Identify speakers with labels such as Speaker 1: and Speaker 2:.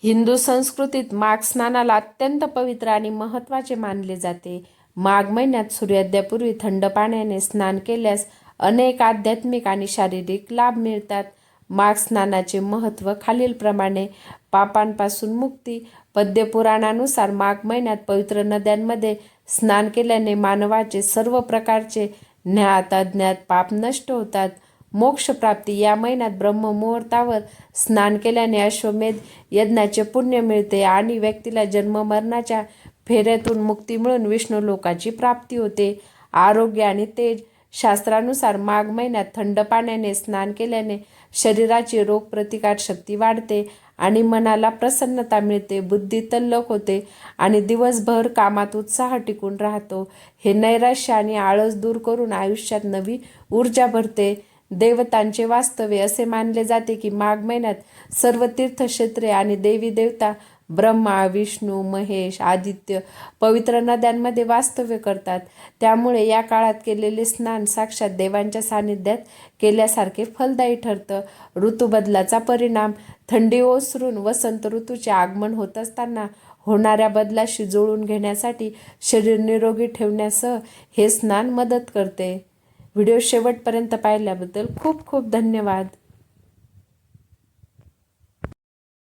Speaker 1: हिंदू संस्कृतीत माघ स्नानाला अत्यंत पवित्र आणि महत्त्वाचे मानले जाते. माघ महिन्यात सूर्योदयापूर्वी थंड पाण्याने स्नान केल्यास अनेक आध्यात्मिक आणि शारीरिक लाभ मिळतात. माघ स्नानाचे महत्त्व खालीलप्रमाणे. पापांपासून मुक्ती. पद्मपुराणानुसार माघ महिन्यात पवित्र नद्यांमध्ये स्नान केल्याने मानवाचे सर्व प्रकारचे ज्ञात अज्ञात पाप नष्ट होतात. मोक्षप्राप्ती. या महिन्यात ब्रह्ममुहूर्तावर स्नान केल्याने अश्वमेध यज्ञाचे पुण्य मिळते आणि व्यक्तीला जन्ममरणाच्या फेऱ्यातून मुक्ती मिळून विष्णू लोकाची प्राप्ती होते. आरोग्य आणि तेज. शास्त्रानुसार माघ महिन्यात थंड पाण्याने स्नान केल्याने शरीराची रोगप्रतिकार शक्ती वाढते आणि मनाला प्रसन्नता मिळते. बुद्धी तल्लख होते आणि दिवसभर कामात उत्साह टिकून राहतो. हे नैराश्य आणि आळस दूर करून आयुष्यात नवी ऊर्जा भरते. देवतांचे वास्तव्य. असे मानले जाते की माघ महिन्यात सर्व तीर्थक्षेत्रे आणि देवी देवता ब्रह्मा, विष्णू, महेश, आदित्य पवित्र नद्यांमध्ये वास्तव्य करतात. त्यामुळे या काळात केलेले स्नान साक्षात देवांच्या सानिध्यात केल्यासारखे फलदायी ठरतं. ऋतुबदलाचा परिणाम. थंडी ओसरून वसंत ऋतूचे आगमन होत असताना होणाऱ्या बदलाशी जुळवून घेण्यासाठी शरीर निरोगी ठेवण्यासह हे स्नान मदत करते. व्हिडिओ शेवटपर्यंत पाहिल्याबद्दल खूप खूप धन्यवाद.